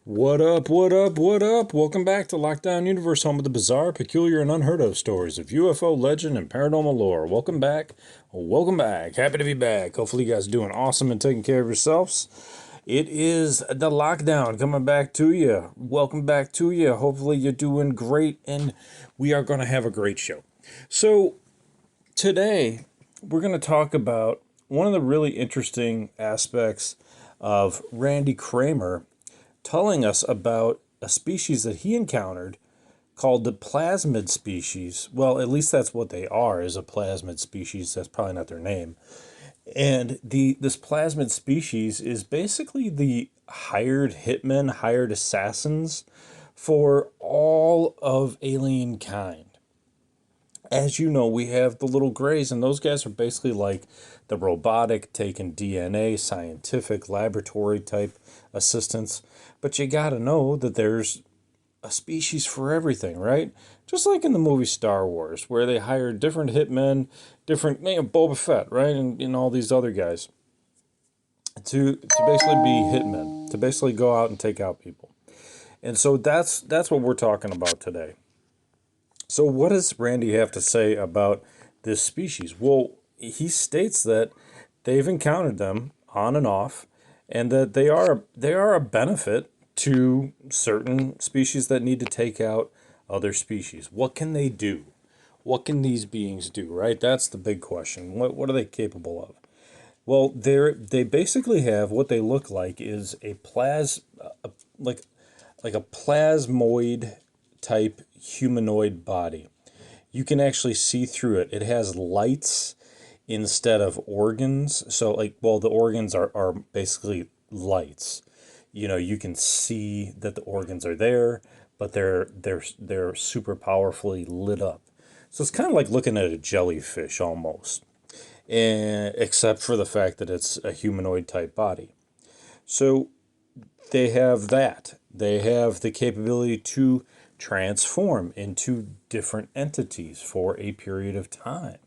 What up, what up, what up? Welcome back to Lockdown Universe, home of the bizarre, peculiar, and unheard of stories of UFO legend and paranormal lore. Welcome back. Welcome back. Happy to be back. Hopefully, you guys are doing awesome and taking care of yourselves. It is the lockdown coming back to you. Welcome back to you. Hopefully, you're doing great, and we are going to have a great show. So, today, we're going to talk about one of the really interesting aspects of Randy Kramer telling us about a species that he encountered called the plasmid species. Well, at least that's what they are, is a plasmid species. That's probably not their name. And this plasmid species is basically the hired hitmen, hired assassins for all of alien kind. As you know, we have the little grays, and those guys are basically like the robotic, taking DNA, scientific, laboratory type assistants. But you gotta know that there's a species for everything, right? Just like in the movie Star Wars, where they hire different hitmen, different, Boba Fett, right? And all these other guys to basically be hitmen, to basically go out and take out people. And so that's what we're talking about today. So, what does Randy have to say about this species? Well, he states that they've encountered them on and off, and that they are a benefit to certain species that need to take out other species. What can they do? What can these beings do? Right? That's the big question. What are they capable of? Well, they basically have what they look like is like like a plasmoid type humanoid body. You can actually see through it. It has lights instead of organs. So the organs are basically lights. You can see that the organs are there, but they're super powerfully lit up. So it's kind of like looking at a jellyfish almost, and except for the fact that it's a humanoid type body. So they have that. They have the capability to transform into different entities for a period of time.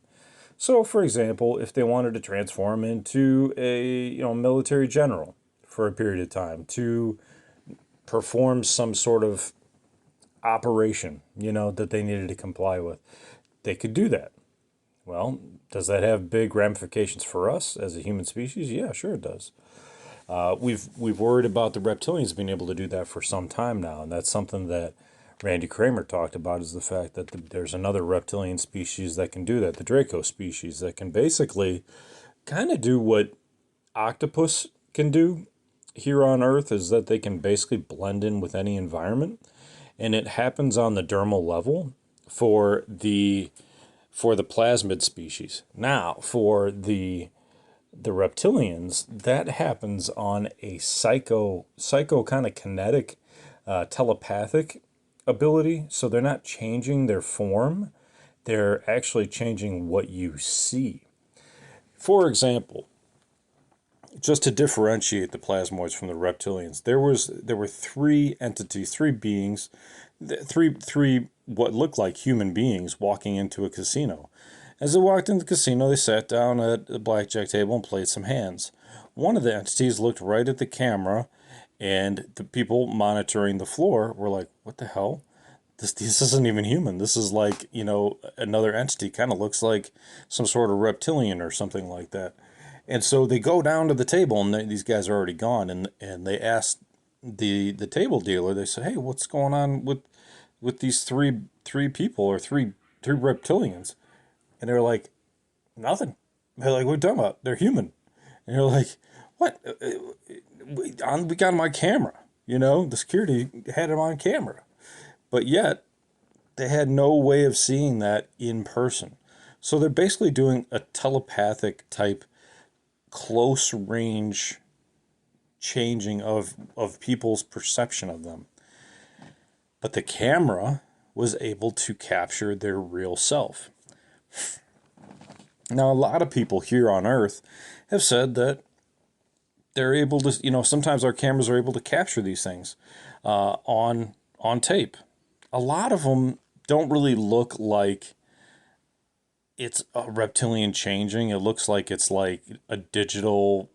So, for example, if they wanted to transform into a military general for a period of time to perform some sort of operation, that they needed to comply with, they could do that. Well, does that have big ramifications for us as a human species? Yeah, sure it does. We've worried about the reptilians being able to do that for some time now, and that's something that Randy Kramer talked about, is the fact that there's another reptilian species that can do that, the Draco species, that can basically kind of do what octopus can do here on Earth, is that they can basically blend in with any environment, and it happens on the dermal level for the plasmid species. Now, for the reptilians, that happens on a psycho kind of kinetic, telepathic ability. So they're not changing their form, they're actually changing what you see. For example, just to differentiate the plasmoids from the reptilians, there were three entities, three beings, three what looked like human beings walking into a casino. As they walked into the casino, they sat down at the blackjack table and played some hands. One of the entities looked right at the camera, and the people monitoring the floor were like, "What the hell? This isn't even human. This is like, another entity. Kind of looks like some sort of reptilian or something like that." And so they go down to the table, and these guys are already gone, and they asked the table dealer. They said, "Hey, what's going on with these three people, or three reptilians?" And they're like, "Nothing." They're like, "What are you talking about? They're human." And you're like, "What? We got them on camera. The security had them on camera." But yet, they had no way of seeing that in person. So they're basically doing a telepathic type, close range changing of people's perception of them. But the camera was able to capture their real self. Now, a lot of people here on Earth have said that they're able to, sometimes our cameras are able to capture these things on tape. A lot of them don't really look like it's a reptilian changing. It looks like it's like a digital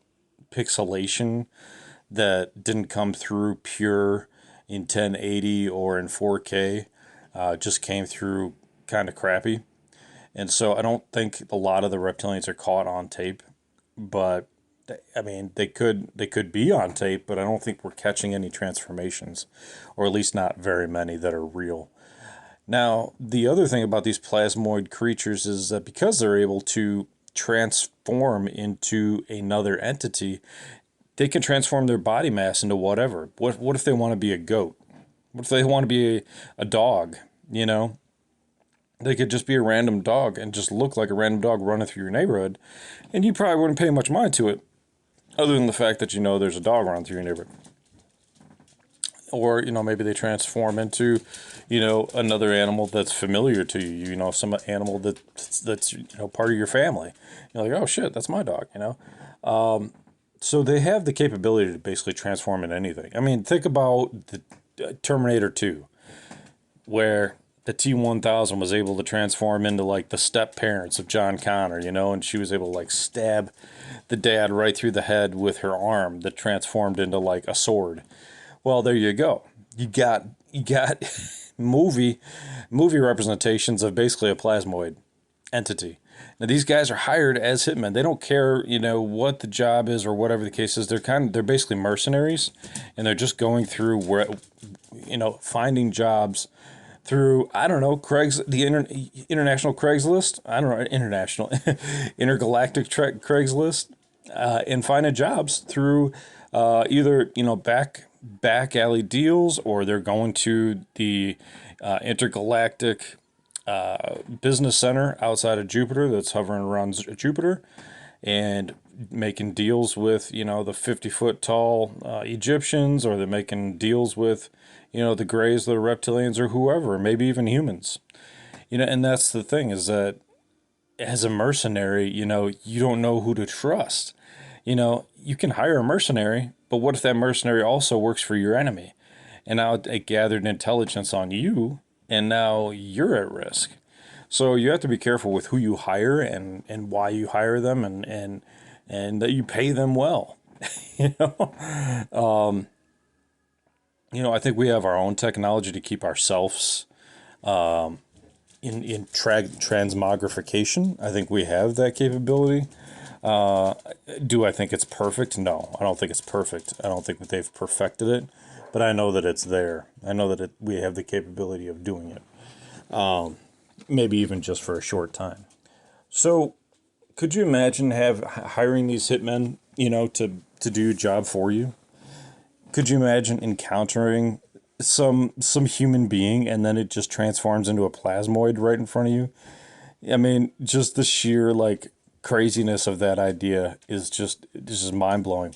pixelation that didn't come through pure in 1080 or in 4K, just came through kind of crappy. And so I don't think a lot of the reptilians are caught on tape, but I mean they could be on tape, but I don't think we're catching any transformations, or at least not very many that are real. Now, the other thing about these plasmoid creatures is that because they're able to transform into another entity, they can transform their body mass into whatever. What if they want to be a goat? What if they want to be a dog? You know, they could just be a random dog and just look like a random dog running through your neighborhood, and you probably wouldn't pay much mind to it, other than the fact that you know there's a dog running through your neighborhood. Or maybe they transform into another animal that's familiar to you, some animal that's part of your family. You're like, oh shit, that's my dog. So they have the capability to basically transform into anything. I mean, think about the Terminator 2, where the T-1000 was able to transform into like the step parents of John Connor, and she was able to like stab the dad right through the head with her arm that transformed into like a sword. Well, there you go. You got movie representations of basically a plasmoid entity. Now these guys are hired as hitmen. They don't care, what the job is or whatever the case is. They're basically mercenaries, and they're just going through where, finding jobs through, I don't know, international Craigslist. I don't know, international intergalactic Craigslist, and finding jobs through either back alley deals, or they're going to the intergalactic business center outside of Jupiter that's hovering around Jupiter, and making deals with the 50-foot tall Egyptians, or they're making deals with the Greys, the reptilians, or whoever, maybe even humans. And that's the thing, is that as a mercenary, you don't know who to trust. You can hire a mercenary, but what if that mercenary also works for your enemy? And now it gathered intelligence on you, and now you're at risk. So you have to be careful with who you hire, and why you hire them, and that you pay them well. you know, I think we have our own technology to keep ourselves in transmogrification. I think we have that capability. Do I think it's perfect? No, I don't think it's perfect. I don't think that they've perfected it, but I know that it's there. I know that we have the capability of doing it. Maybe even just for a short time. So, could you imagine hiring these hitmen, to do a job for you? Could you imagine encountering some human being, and then it just transforms into a plasmoid right in front of you? I mean, just the sheer like craziness of that idea is just mind blowing.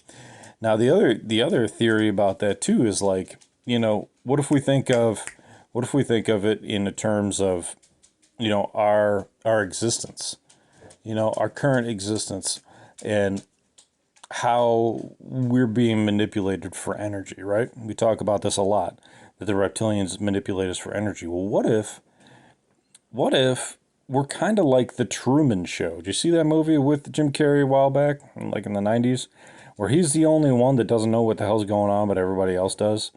Now the other theory about that too is like, what if we think of it in the terms of our existence, our current existence, and how we're being manipulated for energy, right? We talk about this a lot, that the reptilians manipulate us for energy. Well, what if we're kind of like the Truman Show? Did you see that movie with Jim Carrey a while back, like in the 90s, where he's the only one that doesn't know what the hell's going on, but everybody else does?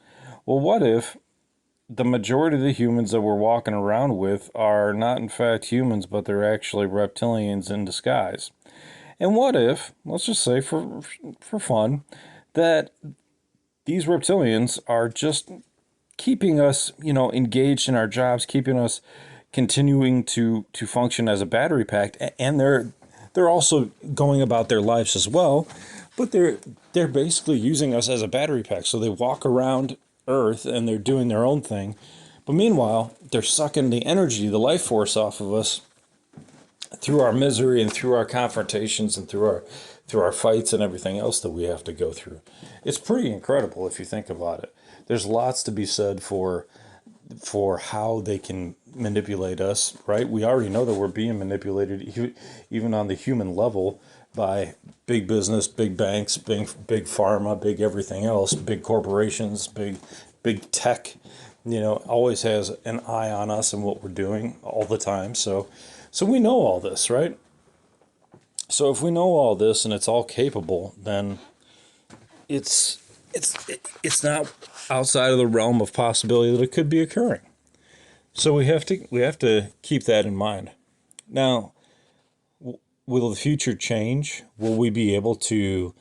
Well, what if the majority of the humans that we're walking around with are not in fact humans, but they're actually reptilians in disguise? And what if, let's just say for fun, that these reptilians are just keeping us, engaged in our jobs, keeping us continuing to function as a battery pack, and they're also going about their lives as well, but they're basically using us as a battery pack. So they walk around Earth and they're doing their own thing, but meanwhile they're sucking the energy, the life force off of us through our misery and through our confrontations and through our fights and everything else that we have to go through. It's pretty incredible if you think about it. There's lots to be said for how they can manipulate us, right? We already know that we're being manipulated even on the human level by big business, big banks, big pharma, big everything else, big corporations, big tech, always has an eye on us and what we're doing all the time. So we know all this, right? So if we know all this and it's all capable, then it's it's not outside of the realm of possibility that it could be occurring. So we have to keep that in mind. Now, will the future change? Will we be able to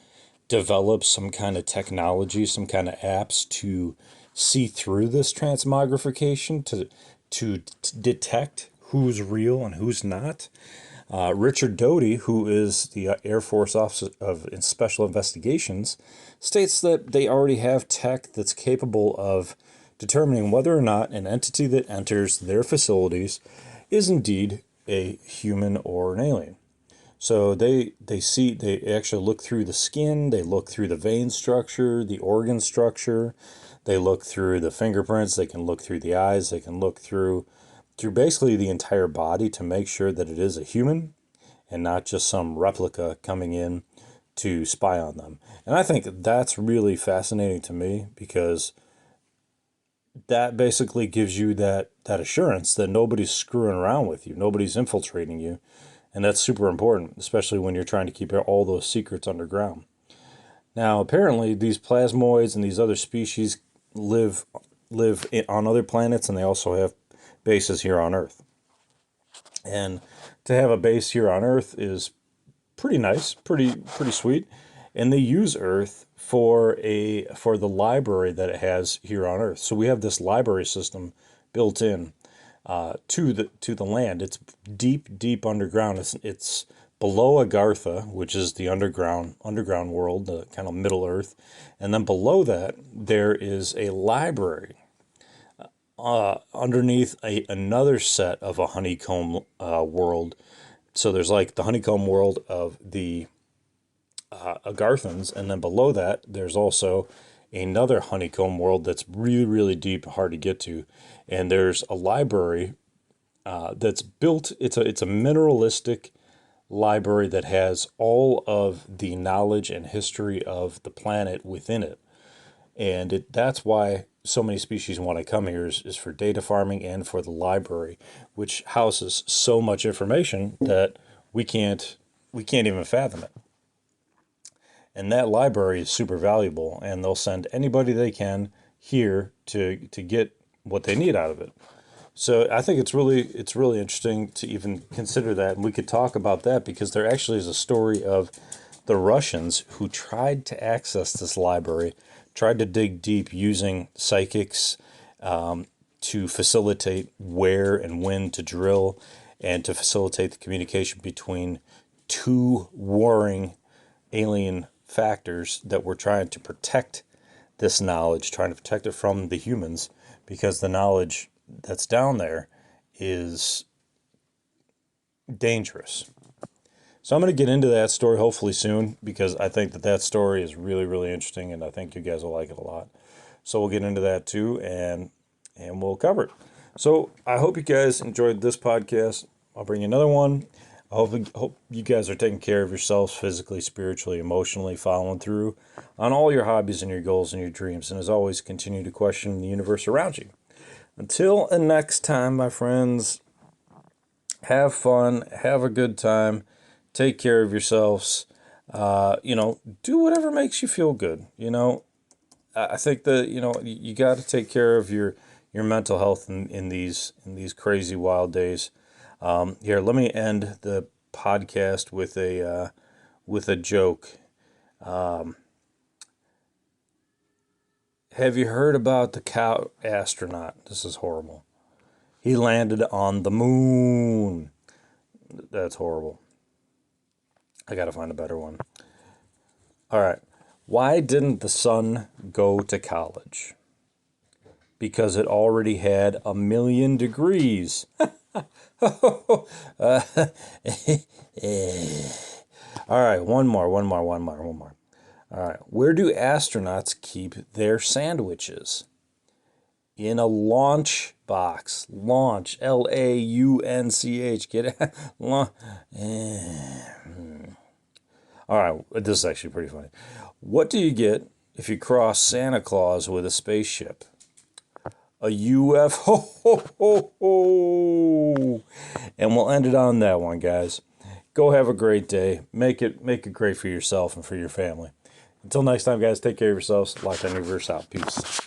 develop some kind of technology, some kind of apps to see through this transmogrification to detect who's real and who's not? Richard Doty, who is the Air Force Officer of Special Investigations, states that they already have tech that's capable of determining whether or not an entity that enters their facilities is indeed a human or an alien. So they actually look through the skin, they look through the vein structure, the organ structure, they look through the fingerprints, they can look through the eyes, they can look through basically the entire body to make sure that it is a human and not just some replica coming in to spy on them. And I think that's really fascinating to me because that basically gives you that assurance that nobody's screwing around with you, nobody's infiltrating you. And that's super important, especially when you're trying to keep all those secrets underground. Now, apparently, these plasmoids and these other species live on other planets, and they also have bases here on Earth. And to have a base here on Earth is pretty nice, pretty sweet. And they use Earth for the library that it has here on Earth. So we have this library system built in to the land. It's deep underground. It's below Agartha, which is the underground world, the kind of Middle Earth, and then below that there is a library underneath another set of a honeycomb world. So there's like the honeycomb world of the Agarthans, and then below that there's also another honeycomb world that's really deep, hard to get to, and there's a library that's built. It's a mineralistic library that has all of the knowledge and history of the planet within it, and that's why so many species want to come here is for data farming and for the library, which houses so much information that we can't even fathom it. And that library is super valuable, and they'll send anybody they can here to get what they need out of it. So I think it's really interesting to even consider that, and we could talk about that because there actually is a story of the Russians who tried to access this library, tried to dig deep using psychics to facilitate where and when to drill, and to facilitate the communication between two warring alien factors that were trying to protect this knowledge, trying to protect it from the humans, because the knowledge that's down there is dangerous. So I'm going to get into that story hopefully soon, because I think that story is really interesting, and I think you guys will like it a lot. So we'll get into that too, and we'll cover it. So I hope you guys enjoyed this podcast. I'll bring you another one. I hope you guys are taking care of yourselves physically, spiritually, emotionally, following through on all your hobbies and your goals and your dreams. And as always, continue to question the universe around you. Until next time, my friends, have fun, have a good time, take care of yourselves. Do whatever makes you feel good. I think that you got to take care of your mental health in these crazy wild days. Here, let me end the podcast with a joke. Have you heard about the cow astronaut? This is horrible. He landed on the moon. That's horrible. I gotta find a better one. All right. Why didn't the sun go to college? Because it already had 1,000,000 degrees. All right, one more. All right, where do astronauts keep their sandwiches? In a launch box. Launch, Launch. Get it? All right, this is actually pretty funny. What do you get if you cross Santa Claus with a spaceship? A UFO. And we'll end it on that one, guys. Go have a great day. Make it great for yourself and for your family. Until next time, guys, take care of yourselves. Lockdown Universe out. Peace.